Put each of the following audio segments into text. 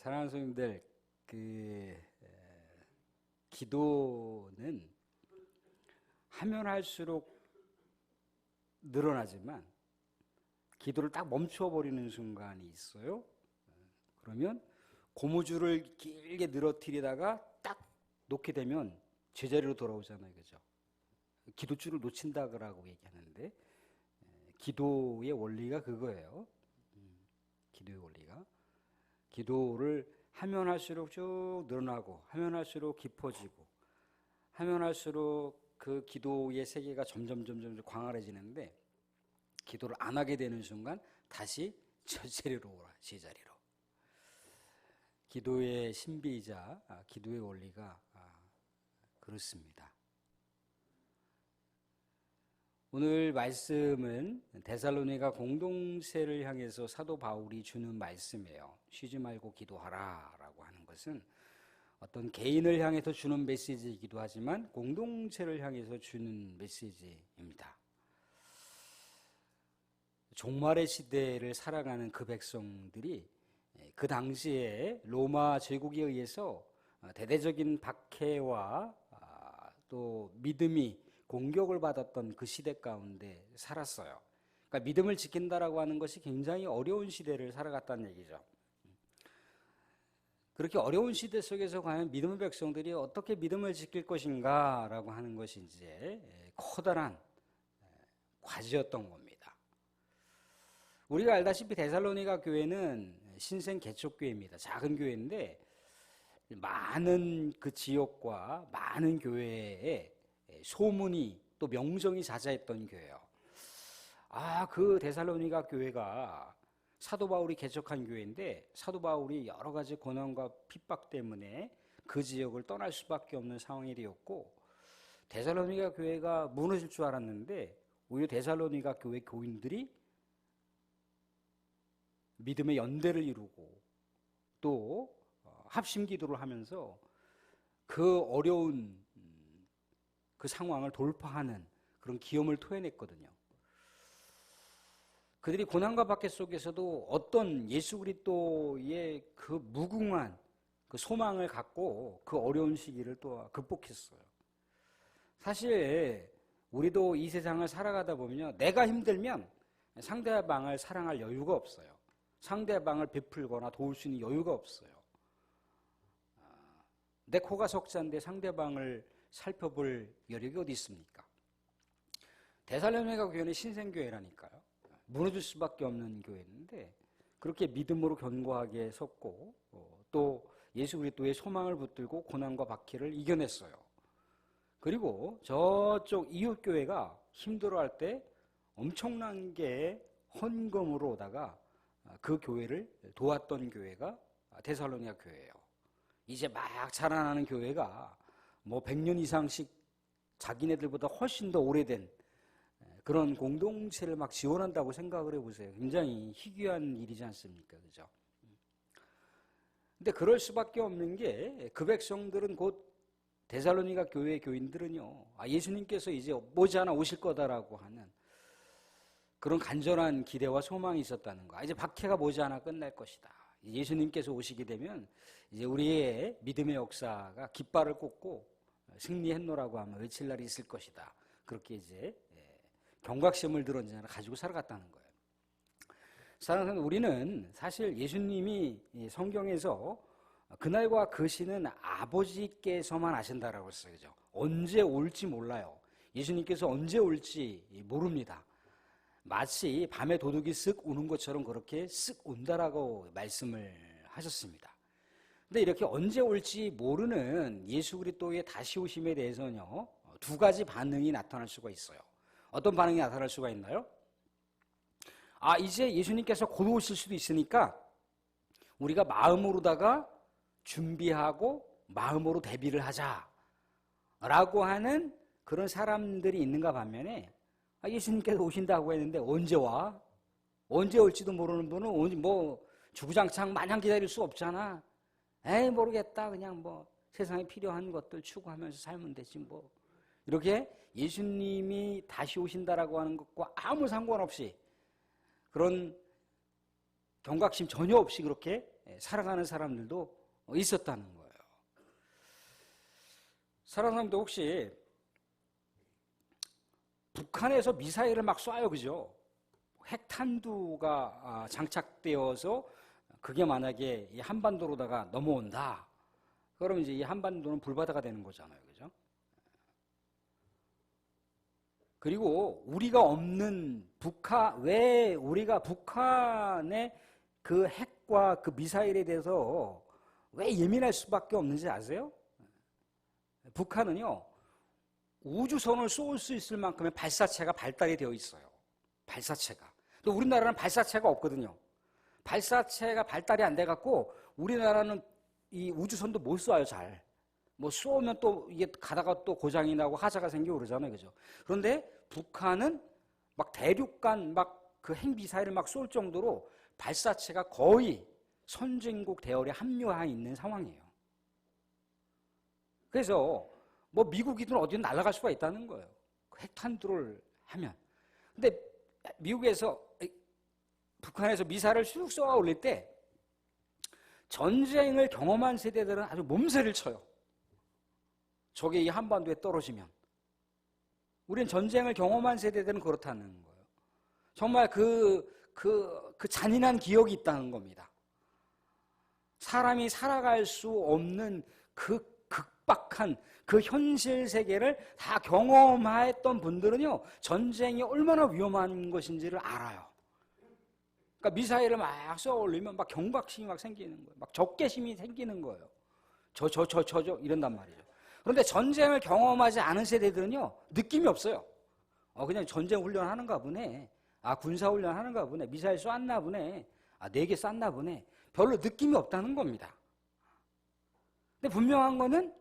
사랑하는 성도님들, 기도는 하면 할수록 늘어나지만 기도를 딱 멈춰버리는 순간이 있어요. 그러면 고무줄을 길게 늘어뜨리다가 딱 놓게 되면 제자리로 돌아오잖아요. 그죠? 기도줄을 놓친다고 얘기하는데 기도의 원리가 그거예요. 기도의 원리가. 기도를 하면 할수록 쭉 늘어나고 하면 할수록 깊어지고 하면 할수록 그 기도의 세계가 점점 광활해지는데 기도를 안 하게 되는 순간 다시 제자리로 오라. 제자리로. 기도의 신비이자 기도의 원리가 그렇습니다. 오늘 말씀은 데살로니가 공동체를 향해서 사도 바울이 주는 말씀이에요. 쉬지 말고 기도하라 라고 하는 것은 어떤 개인을 향해서 주는 메시지이기도 하지만 공동체를 향해서 주는 메시지입니다. 종말의 시대를 살아가는 그 백성들이 그 당시에 로마 제국에 의해서 대대적인 박해와 또 믿음이 공격을 받았던 그 시대 가운데 살았어요. 그러니까 믿음을 지킨다라고 하는 것이 굉장히 어려운 시대를 살아갔다는 얘기죠. 그렇게 어려운 시대 속에서 과연 믿음의 백성들이 어떻게 믿음을 지킬 것인가라고 하는 것이 이제 커다란 과제였던 겁니다. 우리가 알다시피 데살로니가 교회는 신생 개척교회입니다. 작은 교회인데 많은 그 지역과 많은 교회에 소문이 또 명성이 자자했던 교회예요. 그 데살로니가 교회가 사도 바울이 개척한 교회인데 사도 바울이 여러 가지 고난과 핍박 때문에 그 지역을 떠날 수밖에 없는 상황이 되었고 데살로니가 교회가 무너질 줄 알았는데 오히려 데살로니가 교회 교인들이 믿음의 연대를 이루고 또 합심 기도를 하면서 그 어려운 그 상황을 돌파하는 그런 기염을 토해냈거든요. 그들이 고난과 박해 속에서도 어떤 예수 그리스도의 그 무궁한 그 소망을 갖고 그 어려운 시기를 또 극복했어요. 사실 우리도 이 세상을 살아가다 보면요, 내가 힘들면 상대방을 사랑할 여유가 없어요. 상대방을 베풀거나 도울 수 있는 여유가 없어요. 내 코가 석자인데 상대방을 살펴볼 여력이 어디 있습니까? 데살로니가 교회는 신생교회라니까요. 무너질 수밖에 없는 교회인데 그렇게 믿음으로 견고하게 섰고 또 예수 그리스도의 소망을 붙들고 고난과 박해를 이겨냈어요. 그리고 저쪽 이웃 교회가 힘들어할 때 엄청난 게 헌금으로다가 그 교회를 도왔던 교회가 데살로니가 교회예요. 이제 막 자라나는 교회가 뭐 100년 이상씩 자기네들보다 훨씬 더 오래된 그런 공동체를 막 지원한다고 생각을 해보세요. 굉장히 희귀한 일이지 않습니까? 그죠? 근데 그럴 수밖에 없는 게 그 백성들은 곧 데살로니가 교회 교인들은요, 예수님께서 이제 머지않아 오실 거다라고 하는 그런 간절한 기대와 소망이 있었다는 거. 이제 박해가 머지않아 끝날 것이다. 예수님께서 오시게 되면 이제 우리의 믿음의 역사가 깃발을 꽂고 승리했노라고 하면 외칠 날이 있을 것이다. 그렇게 이제 경각심을 가지고 살아갔다는 거예요. 사랑하는 우리는 사실 예수님이 성경에서 그날과 그 시는 아버지께서만 아신다라고 했어요. 그죠? 언제 올지 몰라요. 예수님께서 언제 올지 모릅니다. 마치 밤에 도둑이 쓱 오는 것처럼 그렇게 쓱 온다라고 말씀을 하셨습니다. 근데 이렇게 언제 올지 모르는 예수 그리스도의 다시 오심에 대해서는요, 두 가지 반응이 나타날 수가 있어요. 어떤 반응이 나타날 수가 있나요? 이제 예수님께서 곧 오실 수도 있으니까 우리가 마음으로다가 준비하고 마음으로 대비를 하자라고 하는 그런 사람들이 있는가 반면에 예수님께서 오신다고 했는데 언제 와? 언제 올지도 모르는 분은 주구장창 마냥 기다릴 수 없잖아. 모르겠다. 그냥 세상에 필요한 것들 추구하면서 살면 되지 뭐. 이렇게 예수님이 다시 오신다라고 하는 것과 아무 상관없이 그런 경각심 전혀 없이 그렇게 살아가는 사람들도 있었다는 거예요. 살아가는 사람도 혹시 북한에서 미사일을 막 쏴요, 그죠? 핵탄두가 장착되어서 그게 만약에 이 한반도로다가 넘어온다. 그러면 이제 이 한반도는 불바다가 되는 거잖아요, 그죠? 그리고 우리가 없는 왜 우리가 북한의 그 핵과 그 미사일에 대해서 왜 예민할 수밖에 없는지 아세요? 북한은요, 우주선을 쏠 수 있을 만큼의 발사체가 발달이 되어 있어요. 발사체가. 또 우리나라는 발사체가 없거든요. 발사체가 발달이 안 돼갖고 우리나라는 이 우주선도 못 쏴요, 잘. 뭐 쏘면 또 이게 가다가 또 고장이 나고 하자가 생기고 그러잖아요, 그죠? 그런데 북한은 막 대륙간 막 그 핵미사일을 막 쏠 정도로 발사체가 거의 선진국 대열에 합류해 있는 상황이에요. 그래서 뭐 미국이든 어디든 날아갈 수가 있다는 거예요. 핵탄두를 하면. 근데 미국에서 북한에서 미사일을 쑥 쏘아 올릴 때 전쟁을 경험한 세대들은 아주 몸살을 쳐요. 저게 이 한반도에 떨어지면. 우린 전쟁을 경험한 세대들은 그렇다는 거예요. 정말 그 잔인한 기억이 있다는 겁니다. 사람이 살아갈 수 없는 그 극박한 그 현실 세계를 다 경험했던 분들은요, 전쟁이 얼마나 위험한 것인지를 알아요. 그러니까 미사일을 막 쏘아 올리면 막 경각심이 막 생기는 거예요. 막 적개심이 생기는 거예요. 저 이런단 말이죠. 그런데 전쟁을 경험하지 않은 세대들은요, 느낌이 없어요. 그냥 전쟁 훈련하는가 보네. 군사 훈련하는가 보네. 미사일 쐈나 보네. 4개 쐈나 보네. 별로 느낌이 없다는 겁니다. 근데 분명한 거는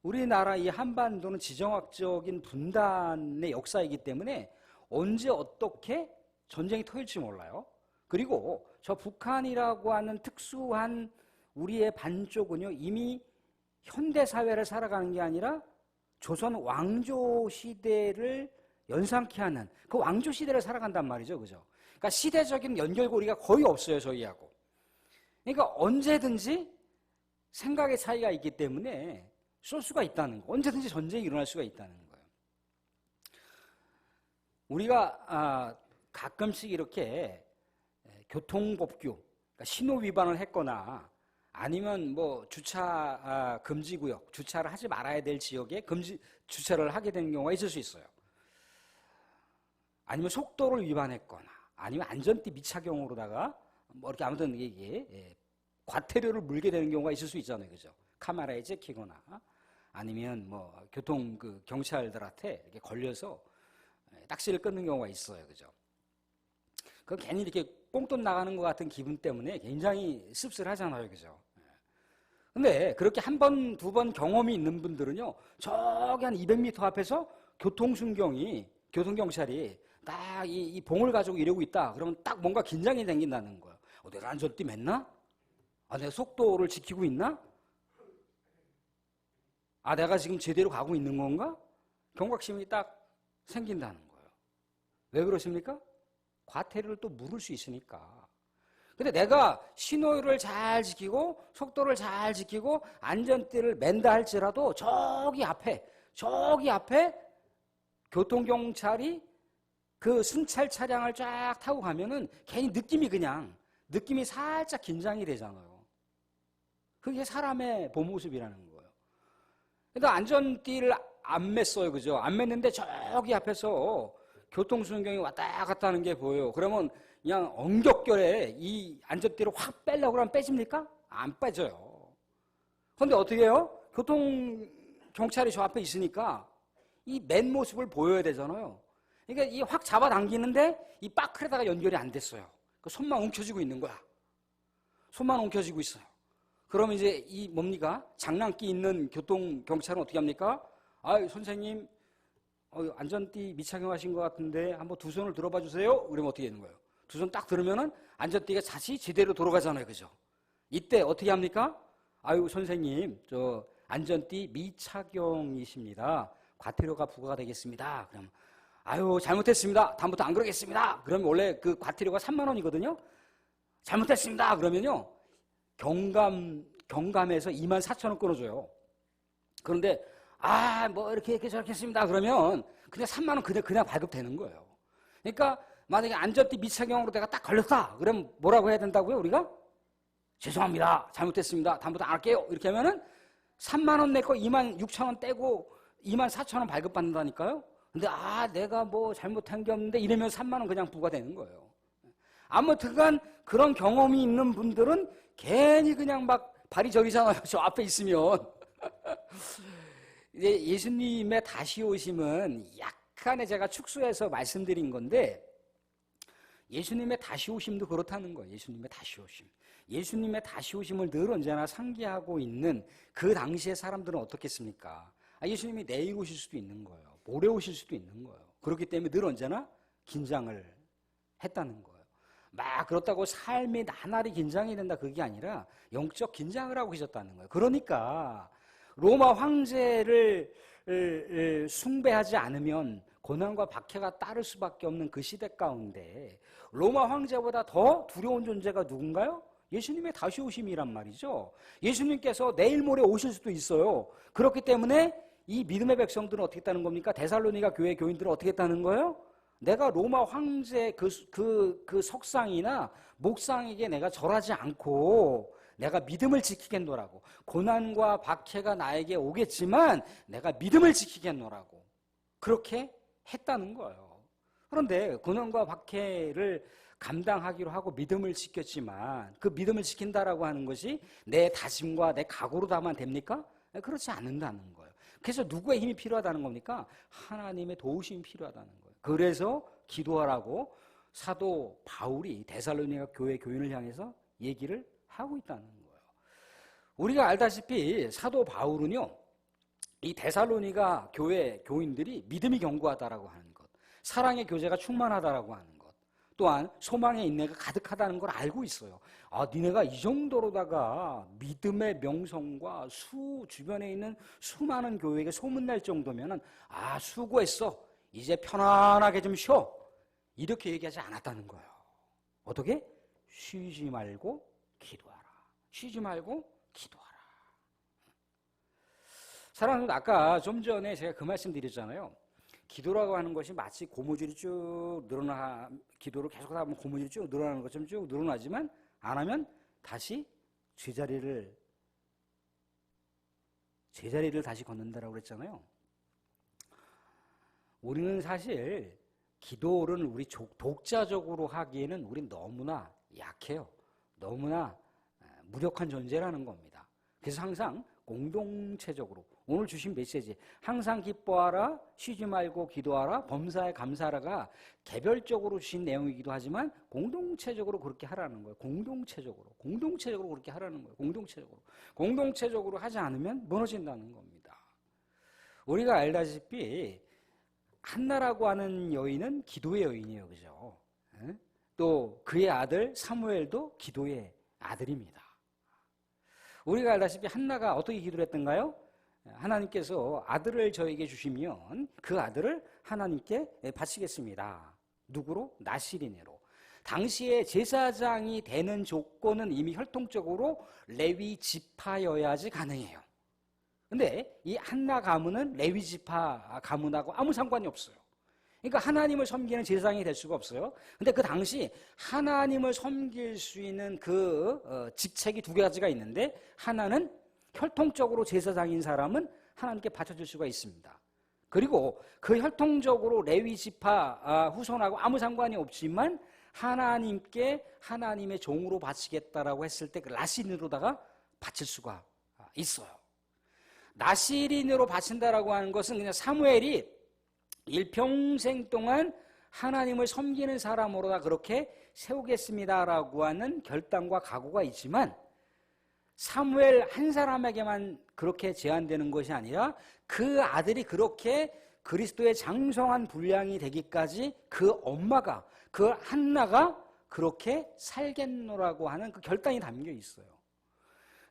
우리나라 이 한반도는 지정학적인 분단의 역사이기 때문에 언제 어떻게 전쟁이 터질지 몰라요. 그리고 저 북한이라고 하는 특수한 우리의 반쪽은요, 이미 현대사회를 살아가는 게 아니라 조선 왕조 시대를 연상케 하는 그 왕조 시대를 살아간단 말이죠. 그죠? 그러니까 시대적인 연결고리가 거의 없어요, 저희하고. 그러니까 언제든지 생각의 차이가 있기 때문에 쏠 수가 있다는 거. 언제든지 전쟁이 일어날 수가 있다는 거예요. 우리가 가끔씩 이렇게 교통법규, 그러니까 신호 위반을 했거나 아니면 뭐 주차 금지구역, 주차를 하지 말아야 될 지역에 주차를 하게 되는 경우가 있을 수 있어요. 아니면 속도를 위반했거나 아니면 안전띠 미착용으로다가 뭐 이렇게 아무튼 이게 과태료를 물게 되는 경우가 있을 수 있잖아요, 그죠? 카메라에 찍히거나 아니면 뭐 교통 경찰들한테 이렇게 걸려서 딱지를 끊는 경우가 있어요, 그죠? 그 괜히 이렇게 꽁돈 나가는 것 같은 기분 때문에 굉장히 씁쓸하잖아요, 그죠? 근데 그렇게 한 번, 두 번 경험이 있는 분들은요, 저기 한 200m 앞에서 교통경찰이 딱 이 봉을 가지고 이러고 있다. 그러면 딱 뭔가 긴장이 생긴다는 거예요. 내가 안전띠 맸나? 내가 속도를 지키고 있나? 내가 지금 제대로 가고 있는 건가? 경각심이 딱 생긴다는 거예요. 왜 그러십니까? 과태료를 또 물을 수 있으니까. 근데 내가 신호를 잘 지키고 속도를 잘 지키고 안전띠를 맨다 할지라도 저기 앞에 교통경찰이 그 순찰 차량을 쫙 타고 가면은 괜히 느낌이 살짝 긴장이 되잖아요. 그게 사람의 본 모습이라는 거예요. 그러니까 안전띠를 안 맸어요, 그죠? 안 맸는데 저기 앞에서 교통순경이 왔다 갔다 하는 게 보여요. 그러면 그냥 엉겹결에 이 안전띠를 확 빼려고 그러면 빼집니까? 안 빼져요. 그런데 어떻게 해요? 교통경찰이 저 앞에 있으니까 이 맨 모습을 보여야 되잖아요. 그러니까 이 확 잡아당기는데 이 바클에다가 연결이 안 됐어요. 손만 움켜쥐고 있는 거야. 손만 움켜쥐고 있어요. 그러면 이제 이 뭡니까? 장난기 있는 교통경찰은 어떻게 합니까? 선생님, 안전띠 미착용하신 것 같은데 한번 두 손을 들어봐 주세요. 그러면 어떻게 되는 거예요? 두 손 딱 들으면은 안전띠가 다시 제대로 돌아가잖아요, 그죠? 이때 어떻게 합니까? 선생님, 저 안전띠 미착용이십니다. 과태료가 부과가 되겠습니다. 그럼 잘못했습니다. 다음부터 안 그러겠습니다. 그러면 원래 그 과태료가 3만 원이거든요. 잘못했습니다. 그러면요, 경감에서 24,000원 끊어줘요. 그런데 뭐 이렇게 저렇게 했습니다. 그러면 그냥 3만 원 그냥 발급되는 거예요. 그러니까 만약에 안전띠 미착용으로 내가 딱 걸렸다. 그럼 뭐라고 해야 된다고요? 우리가? 죄송합니다. 잘못됐습니다. 다음부터 안 할게요. 이렇게 하면은 3만 원 내 거 26,000원 떼고 24,000원 발급받는다니까요. 근데 내가 뭐 잘못한 게 없는데 이러면 3만 원 그냥 부과되는 거예요. 아무튼간 그런 경험이 있는 분들은 괜히 그냥 막 발이 저리잖아요. 저 앞에 있으면. 이제 예수님의 다시 오심은 약간의 제가 축소해서 말씀드린 건데 예수님의 다시 오심도 그렇다는 거예요. 예수님의 다시 오심. 예수님의 다시 오심을 늘 언제나 상기하고 있는 그 당시의 사람들은 어떻겠습니까? 예수님이 내일 오실 수도 있는 거예요. 모레 오실 수도 있는 거예요. 그렇기 때문에 늘 언제나 긴장을 했다는 거예요. 막 그렇다고 삶이 나날이 긴장이 된다 그게 아니라 영적 긴장을 하고 계셨다는 거예요. 그러니까 로마 황제를 숭배하지 않으면 고난과 박해가 따를 수밖에 없는 그 시대 가운데 로마 황제보다 더 두려운 존재가 누군가요? 예수님의 다시 오심이란 말이죠. 예수님께서 내일 모레 오실 수도 있어요. 그렇기 때문에 이 믿음의 백성들은 어떻게 했다는 겁니까? 데살로니가 교회 교인들은 어떻게 했다는 거예요? 내가 로마 황제 그 석상이나 목상에게 내가 절하지 않고 내가 믿음을 지키겠노라고. 고난과 박해가 나에게 오겠지만 내가 믿음을 지키겠노라고. 그렇게 했다는 거예요. 그런데 고난과 박해를 감당하기로 하고 믿음을 지켰지만 그 믿음을 지킨다라고 하는 것이 내 다짐과 내 각오로다만 됩니까? 그렇지 않는다는 거예요. 그래서 누구의 힘이 필요하다는 겁니까? 하나님의 도우심이 필요하다는 거예요. 그래서 기도하라고 사도 바울이 데살로니가 교회 교인을 향해서 얘기를 하고 있다는 거예요. 우리가 알다시피 사도 바울은요, 이 데살로니가 교회 교인들이 믿음이 견고하다라고 하는 것, 사랑의 교제가 충만하다라고 하는 것, 또한 소망의 인내가 가득하다는 걸 알고 있어요. 니네가 이 정도로다가 믿음의 명성과 주변에 있는 수많은 교회에게 소문날 정도면은 수고했어. 이제 편안하게 좀 쉬어. 이렇게 얘기하지 않았다는 거예요. 어떻게? 쉬지 말고 기도하라. 쉬지 말고 기도하라. 사랑하는 여러분, 아까 좀 전에 제가 그 말씀 드렸잖아요. 기도라고 하는 것이 마치 고무줄이 쭉 늘어나, 기도를 계속하다 보면 고무줄이 쭉 늘어나는 것처럼 쭉 늘어나지만 안 하면 다시 제자리를 다시 걷는다라고 그랬잖아요. 우리는 사실 기도를 우리 독자적으로 하기에는 우린 너무나 약해요. 너무나 무력한 존재라는 겁니다. 그래서 항상 공동체적으로 오늘 주신 메시지 항상 기뻐하라, 쉬지 말고 기도하라, 범사에 감사하라가 개별적으로 주신 내용이기도 하지만 공동체적으로 그렇게 하라는 거예요. 공동체적으로 그렇게 하라는 거예요. 공동체적으로 하지 않으면 무너진다는 겁니다. 우리가 알다시피 한나라고 하는 여인은 기도의 여인이에요. 그죠? 또 그의 아들 사무엘도 기도의 아들입니다. 우리가 알다시피 한나가 어떻게 기도를 했던가요? 하나님께서 아들을 저에게 주시면 그 아들을 하나님께 바치겠습니다. 누구로? 나시린으로. 당시에 제사장이 되는 조건은 이미 혈통적으로 레위 지파여야지 가능해요. 근데 이 한나 가문은 레위 지파 가문하고 아무 상관이 없어요. 그러니까 하나님을 섬기는 제사장이 될 수가 없어요. 근데 그 당시 하나님을 섬길 수 있는 그 직책이 두 가지가 있는데 하나는 혈통적으로 제사장인 사람은 하나님께 바쳐줄 수가 있습니다. 그리고 그 혈통적으로 레위 지파 후손하고 아무 상관이 없지만 하나님께 하나님의 종으로 바치겠다라고 했을 때 그 나시린으로다가 바칠 수가 있어요. 나시린으로 바친다라고 하는 것은 그냥 사무엘이 일평생 동안 하나님을 섬기는 사람으로다 그렇게 세우겠습니다라고 하는 결단과 각오가 있지만 사무엘 한 사람에게만 그렇게 제한되는 것이 아니라 그 아들이 그렇게 그리스도의 장성한 분량이 되기까지 그 엄마가, 그 한나가 그렇게 살겠노라고 하는 그 결단이 담겨 있어요.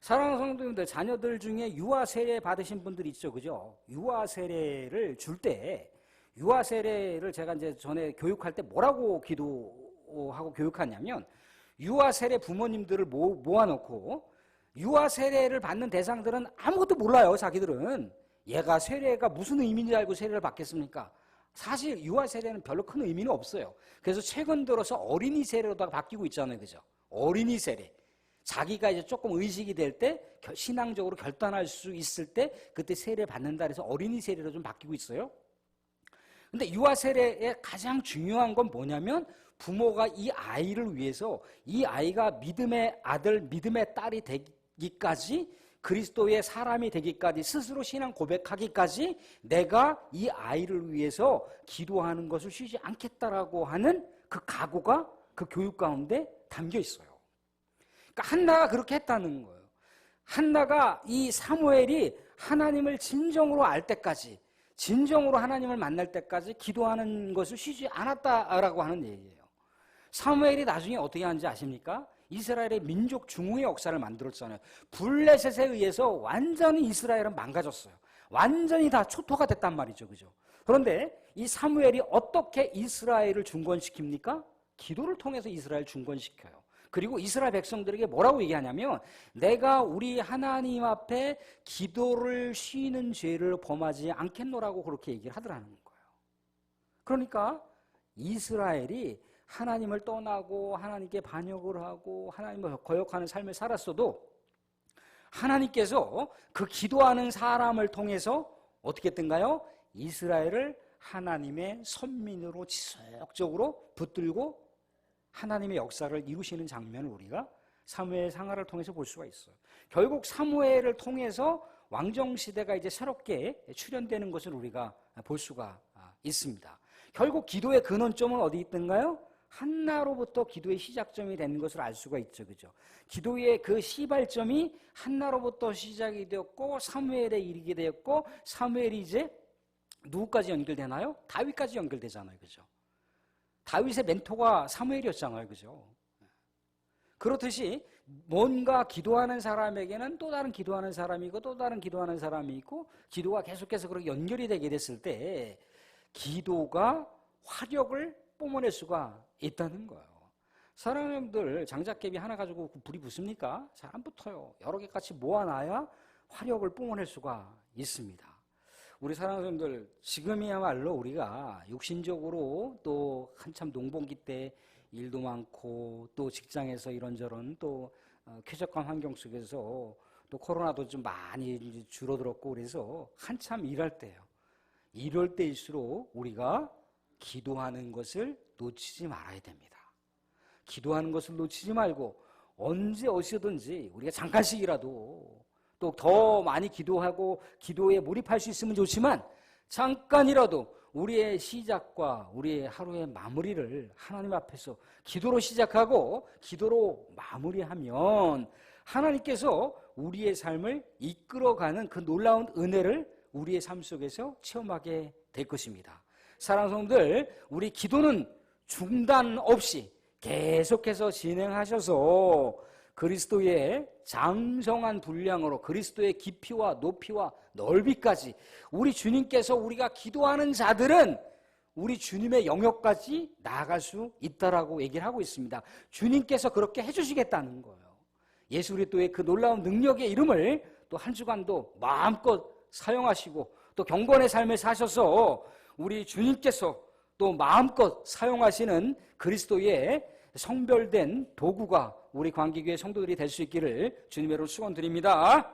사랑하는 성도님들, 자녀들 중에 유아 세례 받으신 분들 있죠, 그죠? 유아 세례를 줄 때, 유아 세례를 제가 이제 전에 교육할 때 뭐라고 기도하고 교육하냐면, 유아 세례 부모님들을 모아놓고 유아 세례를 받는 대상들은 아무것도 몰라요. 자기들은. 얘가 세례가 무슨 의미인지 알고 세례를 받겠습니까? 사실 유아 세례는 별로 큰 의미는 없어요. 그래서 최근 들어서 어린이 세례로다가 바뀌고 있잖아요. 그죠? 어린이 세례. 자기가 이제 조금 의식이 될 때, 신앙적으로 결단할 수 있을 때, 그때 세례 받는다 해서 어린이 세례로 좀 바뀌고 있어요. 근데 유아 세례의 가장 중요한 건 뭐냐면, 부모가 이 아이를 위해서 이 아이가 믿음의 아들, 믿음의 딸이 되기까지, 그리스도의 사람이 되기까지, 스스로 신앙 고백하기까지 내가 이 아이를 위해서 기도하는 것을 쉬지 않겠다라고 하는 그 각오가 그 교육 가운데 담겨 있어요. 그러니까 한나가 그렇게 했다는 거예요. 한나가 이 사무엘이 하나님을 진정으로 알 때까지, 진정으로 하나님을 만날 때까지 기도하는 것을 쉬지 않았다라고 하는 얘기예요. 사무엘이 나중에 어떻게 하는지 아십니까? 이스라엘의 민족 중흥의 역사를 만들었잖아요. 블레셋에 의해서 완전히 이스라엘은 망가졌어요. 완전히 다 초토가 됐단 말이죠. 그죠? 그런데 이 사무엘이 어떻게 이스라엘을 중건시킵니까? 기도를 통해서 이스라엘 중건시켜요. 그리고 이스라엘 백성들에게 뭐라고 얘기하냐면, 내가 우리 하나님 앞에 기도를 쉬는 죄를 범하지 않겠노라고 그렇게 얘기를 하더라는 거예요. 그러니까 이스라엘이 하나님을 떠나고 하나님께 반역을 하고 하나님을 거역하는 삶을 살았어도 하나님께서 그 기도하는 사람을 통해서 어떻게 했던가요? 이스라엘을 하나님의 선민으로 지속적으로 붙들고 하나님의 역사를 이루시는 장면을 우리가 사무엘 상하를 통해서 볼 수가 있어요. 결국 사무엘을 통해서 왕정시대가 이제 새롭게 출현되는 것을 우리가 볼 수가 있습니다. 결국 기도의 근원점은 어디 있던가요? 한나로부터 기도의 시작점이 되는 것을 알 수가 있죠. 그죠? 기도의 그 시발점이 한나로부터 시작이 되었고, 사무엘에 이르게 되었고, 사무엘이 이제 누구까지 연결되나요? 다윗까지 연결되잖아요. 그죠? 다윗의 멘토가 사무엘이었잖아요. 그죠? 그렇듯이 뭔가 기도하는 사람에게는 또 다른 기도하는 사람이고 또 다른 기도하는 사람이 있고, 기도가 계속해서 그렇게 연결이 되게 됐을 때 기도가 화력을 뿜어낼 수가 있다는 거예요. 사람들 장작개비 하나 가지고 불이 붙습니까? 잘 안 붙어요. 여러 개 같이 모아놔야 화력을 뿜어낼 수가 있습니다. 우리 사람들 지금이야말로 우리가 육신적으로 또 한참 농번기 때 일도 많고 또 직장에서 이런저런 또 쾌적한 환경 속에서 또 코로나도 좀 많이 줄어들었고 그래서 한참 일할 때예요. 이럴 때일수록 우리가 기도하는 것을 놓치지 말아야 됩니다. 기도하는 것을 놓치지 말고 언제 어디서든지 우리가 잠깐씩이라도 또 더 많이 기도하고 기도에 몰입할 수 있으면 좋지만 잠깐이라도 우리의 시작과 우리의 하루의 마무리를 하나님 앞에서 기도로 시작하고 기도로 마무리하면 하나님께서 우리의 삶을 이끌어가는 그 놀라운 은혜를 우리의 삶 속에서 체험하게 될 것입니다. 사랑하는 성도들, 우리 기도는 중단 없이 계속해서 진행하셔서 그리스도의 장성한 분량으로 그리스도의 깊이와 높이와 넓이까지 우리 주님께서 우리가 기도하는 자들은 우리 주님의 영역까지 나아갈 수 있다라고 얘기를 하고 있습니다. 주님께서 그렇게 해주시겠다는 거예요. 예수 그리스도의 그 놀라운 능력의 이름을 또 한 주간도 마음껏 사용하시고 또 경건의 삶을 사셔서 우리 주님께서 또 마음껏 사용하시는 그리스도의 성별된 도구가 우리 광기교회 성도들이 될 수 있기를 주님의 이름으로 축원드립니다.